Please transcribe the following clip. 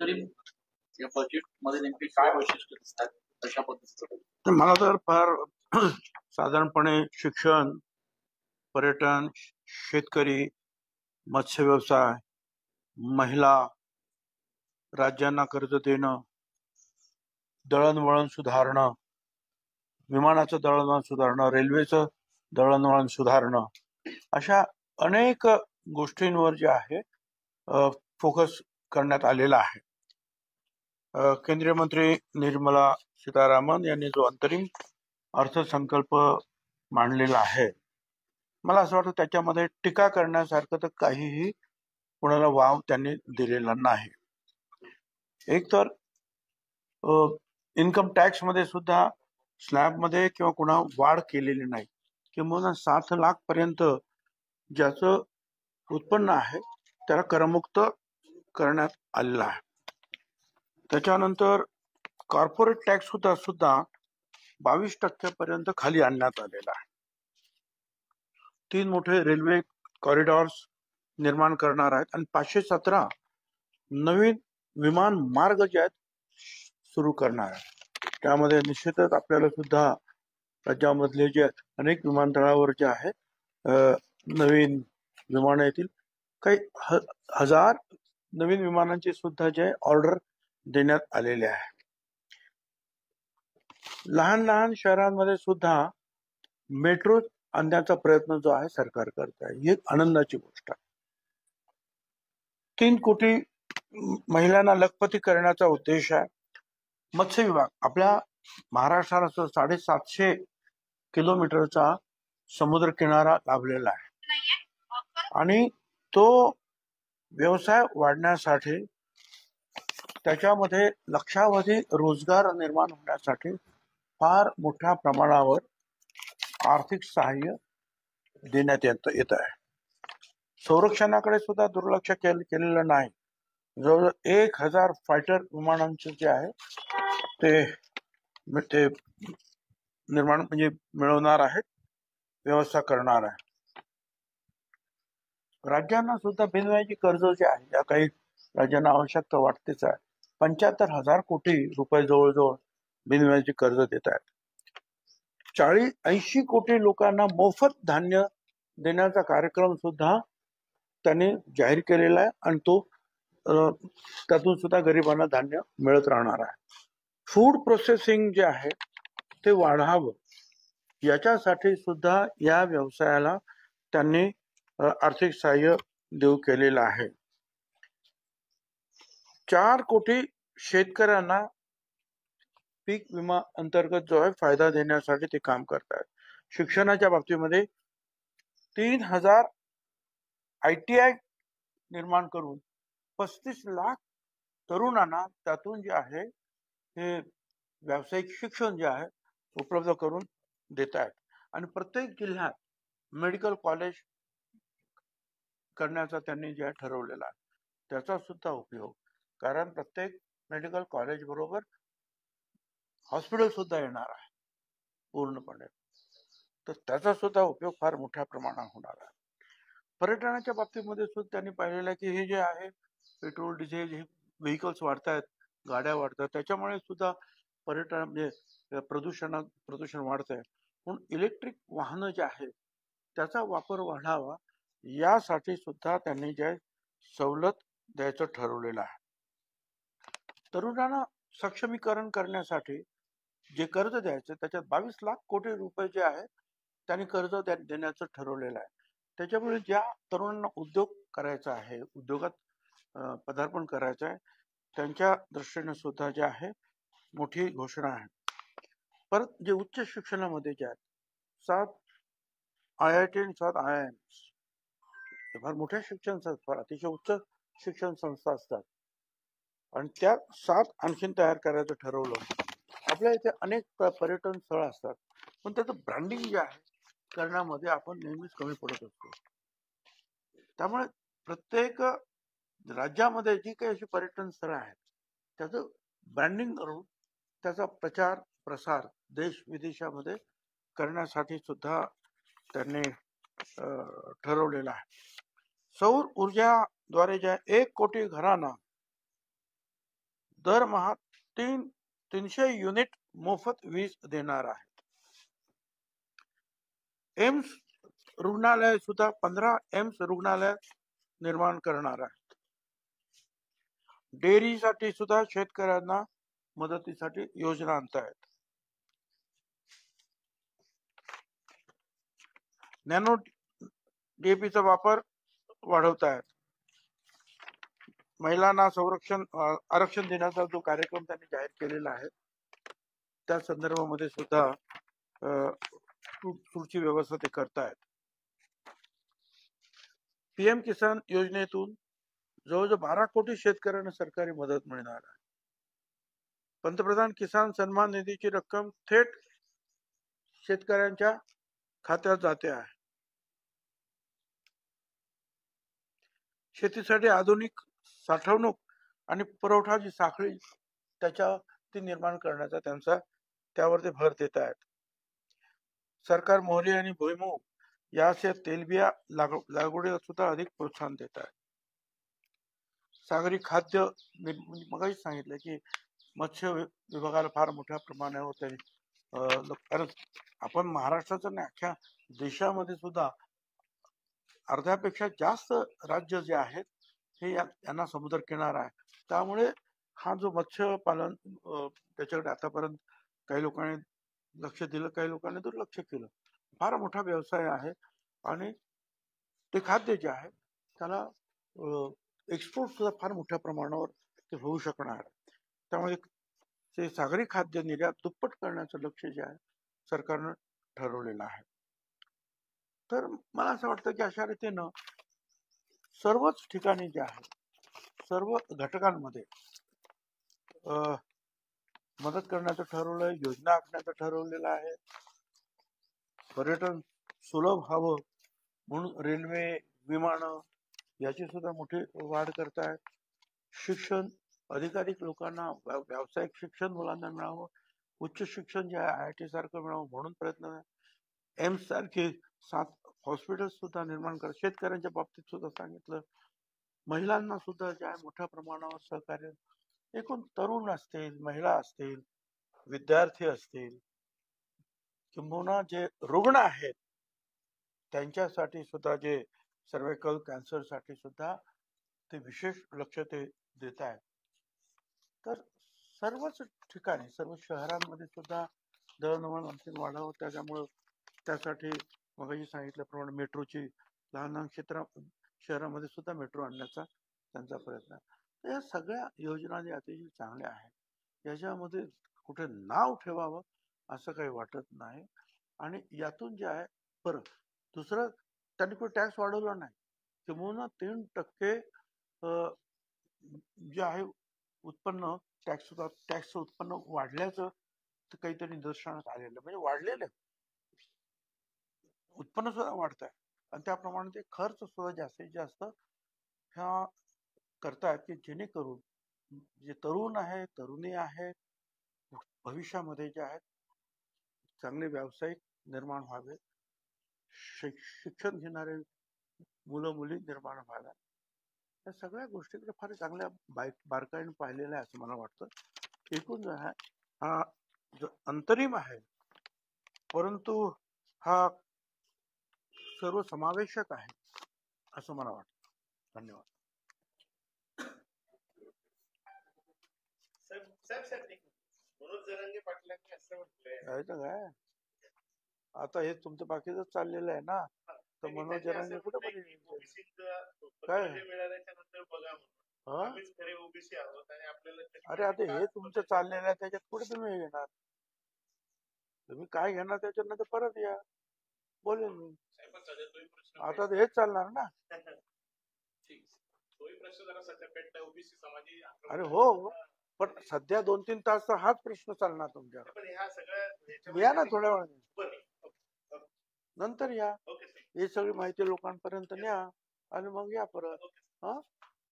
तरी या बजेट मध्ये नेमकी काय वैशिष्ट्य दिसतात अशा पद्धतीचं? तर मला तर फार साधारणपणे शिक्षण, पर्यटन, शेतकरी, मत्स्य व्यवसाय, महिला, राज्यांना कर्ज देणं, दळणवळण सुधारणं, विमानाचं दळणवळण सुधारणं, रेल्वेचं दळणवळण सुधारणं, अशा अनेक गोष्टींवर जे आहे फोकस करण्यात आलेला आहे. केंद्रीय मंत्री निर्मला सीतारामन यांनी जो अंतरिम अर्थसंकल्प मांडलेला आहे, मला असं वाटतं त्याच्यामध्ये टीका करण्यासारखं तर काहीही कोणाला वाव त्यांनी दिलेला नाही. एक तर इन्कम टॅक्स मध्ये सुद्धा स्लॅब मध्ये किंवा कुणा वाढ केलेली नाही, किंवा 7 लाख पर्यंत ज्याचं उत्पन्न आहे त्याला करमुक्त करण्यात आलेलं आहे. त्याच्यानंतर कॉर्पोरेट टॅक्स सुद्धा 22% पर्यंत खाली आणण्यात आलेला आहे. 3 मोठे रेल्वे कॉरिडॉर्स निर्माण करणार आहेत आणि 517 नवीन विमान मार्ग जे आहेत सुरू करणार आहेत. त्यामध्ये निश्चितच आपल्याला सुद्धा राज्यामधले जे अनेक विमानतळावर जे आहे नवीन विमानं येतील. काही हजार नवीन विमानांची सुद्धा जे ऑर्डर देण्यात आलेले आहे. लहान लहान शहरांमध्ये सुद्धा मेट्रो आणण्याचा प्रयत्न जो आहे सरकार करत आहे, ही एक आनंदाची गोष्ट आहे. 3 कोटी महिलांना लखपती करण्याचा उद्देश आहे. मत्स्य विभाग आपल्या महाराष्ट्राला 750 किलोमीटरचा समुद्र किनारा लाभलेला आहे आणि तो व्यवसाय वाढण्यासाठी, त्याच्यामध्ये लक्षावधी रोजगार निर्माण होण्यासाठी फार मोठ्या प्रमाणावर आर्थिक सहाय्य देण्यात येत आहे. संरक्षणाकडे सुद्धा दुर्लक्ष केलेलं नाही. जवळजवळ 1000 फायटर विमानांचे जे आहे ते निर्माण म्हणजे मिळवणार आहेत, व्यवस्था करणार आहे. राज्यांना सुद्धा बिनव्याजी कर्ज जे आहे, या काही राज्यांना आवश्यकता वाटतेच आहे, 75,000 कोटी रुपये जवळजवळ बिनव्याजी कर्ज देत आहेत. 80 कोटी लोकांना मोफत धान्य देण्याचा कार्यक्रम सुद्धा त्यांनी जाहीर केलेला आहे आणि तो त्यातून सुद्धा गरिबांना धान्य मिळत राहणार आहे. फूड प्रोसेसिंग जे आहे ते वाढावं, याच्यासाठी सुद्धा या व्यवसायाला त्यांनी आर्थिक सहाय्य देऊ केलेलं आहे. 4 कोटी शेतकऱ्यांना पीक विमा अंतर्गत जो आहे फायदा देण्यासाठी ते काम करतात. शिक्षणाच्या बाबतीमध्ये 3000 ITI निर्माण करून 35 लाख तरुणांना त्यातून जे आहे हे व्यावसायिक शिक्षण जे आहे उपलब्ध करून देत आहेत. आणि प्रत्येक जिल्ह्यात मेडिकल कॉलेज करण्याचा त्यांनी जे ठरवलेला आहे, त्याचा सुद्धा उपयोग, कारण प्रत्येक मेडिकल कॉलेज बरोबर हॉस्पिटल सुद्धा येणार आहे पूर्णपणे, तर त्याचा सुद्धा उपयोग फार मोठ्या प्रमाणात होणार आहे. पर्यटनाच्या बाबतीमध्ये सुद्धा त्यांनी पाहिलेलं आहे की हे जे आहे पेट्रोल डिझेल हे व्हेकल्स वाढत आहेत, गाड्या वाढतात, त्याच्यामुळे सुद्धा पर्यटन म्हणजे प्रदूषण वाढत आहे. म्हणून इलेक्ट्रिक वाहनं जे आहे त्याचा वापर वाढावा, यासाठी सुद्धा त्यांनी जे सवलत द्यायचं ठरवलेलं आहे. तरुणांना सक्षमीकरण करण्यासाठी जे कर्ज द्यायचं त्याच्यात 22 लाख कोटी रुपये जे आहे त्यांनी कर्ज देण्याचं ठरवलेलं आहे. त्याच्यामुळे ज्या तरुणांना उद्योग करायचा आहे, उद्योगात पदार्पण करायचं आहे, त्यांच्या दृष्टीने सुद्धा जे आहे मोठी घोषणा आहे. परत जे उच्च शिक्षणामध्ये जे आहेत 7 IIT आणि 7 IIMs फार मोठ्या शिक्षण संस्था, अतिशय उच्च शिक्षण संस्था असतात आणि त्या 7 आणखीन तयार करायचं ठरवलं. आपल्या इथे अनेक पर्यटन स्थळ असतात, पण त्याचं ब्रँडिंग जे आहे करण्यामध्ये आपण नेहमीच कमी पडत असतो. त्यामुळे प्रत्येक राज्यामध्ये जी काही अशी पर्यटन स्थळं आहेत त्याचं ब्रँडिंग करून त्याचा प्रचार प्रसार देश विदेशामध्ये करण्यासाठी सुद्धा त्यांनी ठरवलेला आहे. सौर ऊर्जाद्वारे ज्या 1 कोटी घरांना दरमहा 300 युनिट मोफत वीज देणार आहेत. एम्स रुग्णालय सुद्धा 15 एम्स रुग्णालय निर्माण करणार आहेत. डेअरीसाठी सुद्धा शेतकऱ्यांना मदतीसाठी योजना आणतायत. नॅनो डीएपीचा वापर वाढवतायत. महिलांना आरक्षण देण्याचा जो कार्यक्रम त्यांनी जाहीर केलेला आहे त्या संदर्भामध्ये सुद्धा पुढची व्यवस्था ते करतायत. पीएम किसान योजनेतून जवळजवळ 12 कोटी शेतकऱ्यांना सरकारी मदत मिळणार आहे. पंतप्रधान किसान सन्मान निधीची रक्कम थेट शेतकऱ्यांच्या खात्यात जाते आहे. शेतीसाठी आधुनिक साठवणूक आणि पुरवठाची साखळी ती निर्माण करण्याचा त्यावर ते भर देत आहेत. सरकार मोहरी आणि भुईमूग याचे तेलबिया लागवडीला सुद्धा अधिक प्रोत्साहन देत आहे. सागरी खाद्य मगाशी सांगितलं की मत्स्य विभागाला फार मोठ्या प्रमाणावर कारण आपण महाराष्ट्राचं नाही अख्ख्या देशामध्ये सुद्धा अर्ध्यापेक्षा जास्त राज्य जे आहेत हे यांना समुद्र किनारा आहे. त्यामुळे हा जो मत्स्य पालन त्याच्याकडे आतापर्यंत काही लोकांनी लक्ष दिलं, काही लोकांनी दुर्लक्ष केलं. फार मोठा व्यवसाय आहे आणि ते खाद्य जे आहे त्याला एक्सपोर्ट सुद्धा फार मोठ्या प्रमाणावर ते होऊ शकणार. त्यामुळे ते सागरी खाद्य निर्यात दुप्पट करण्याचं लक्ष्य जे आहे सरकारनं ठरवलेलं आहे. तर मला असं वाटतं की अशा रीतीनं सर्वच ठिकाणी जे आहे सर्व घटकांमध्ये मदत करण्याचं ठरवलंय, योजना आखण्याचं ठरवलेलं आहे. पर्यटन सुलभ व्हावं म्हणून रेल्वे, विमानं याची सुद्धा मोठी वाढ करतायत. शिक्षण अधिकाधिक लोकांना व्यावसायिक शिक्षण मुलांना मिळावं, उच्च शिक्षण जे आहे IIT सारखं मिळावं म्हणून प्रयत्न. एम्स सारखे 7 हॉस्पिटल सुद्धा निर्माण कर. शेतकऱ्यांच्या बाबतीत सुद्धा सांगितलं. महिलांना सुद्धा जे आहे मोठ्या प्रमाणावर सहकार्य. एकूण तरुण असतील, महिला असतील, विद्यार्थी असतील किंबहुना जे रुग्ण आहेत त्यांच्यासाठी सुद्धा जे सर्व्हायकल कॅन्सर साठी सुद्धा ते विशेष लक्ष ते देत आहेत. तर सर्वच ठिकाणी सर्व शहरांमध्ये सुद्धा दळणवळण आणखी वाढावं. त्यासाठी मगाशी सांगितल्याप्रमाणे मेट्रोची लहान शहरामध्ये सुद्धा मेट्रो आणण्याचा त्यांचा प्रयत्न आहे. या सगळ्या योजना ज्या अतिशय चांगल्या आहेत याच्यामध्ये कुठे नाव ठेवावं असं काही वाटत नाही. आणि यातून जे आहे परत दुसरं त्यांनी કોઈ टॅक्स वाढवला नाही. किंवा 3% जे आहे उत्पन्न टॅक्स उत्पन्न वाढल्याचं काहीतरी निदर्शनास आलेलं, म्हणजे वाढलेलं उत्पन्न सुद्धा वाढत आहे आणि त्याप्रमाणे ते खर्च सुद्धा जास्तीत जास्त ह्या करतायत की जेणेकरून जे तरुण आहे, तरुणी आहे, भविष्यामध्ये जे आहेत चांगले व्यावसायिक निर्माण व्हावे, शिक्षण घेणारे मुलं मुली निर्माण व्हाव्या. या सगळ्या गोष्टीकडे फार चांगल्या बारकाईने पाहिलेलं आहे असं मला वाटतं. एकूण जो आहे हा जो अंतरिम आहे परंतु हा सर्व समावेशक आहे असं मला वाटतं. धन्यवाद. काय आता हे तुमचं बाकीच चाललेलं आहे ना, तर मनोज जरांगे कुठे काय अरे आता हे तुमचं चाललेलं आहे त्याच्यात कुठे तुम्ही घेणार, तुम्ही काय घेणार त्याच्यानंतर परत या बोलेल मी. आता हेच चालणार ना. अरे हो, पण सध्या 2-3 तास हाच प्रश्न चालणार तुमच्यावर. या ना थोड्या वेळाने, नंतर या. ही सगळी माहिती लोकांपर्यंत न्या आणि मग या परत.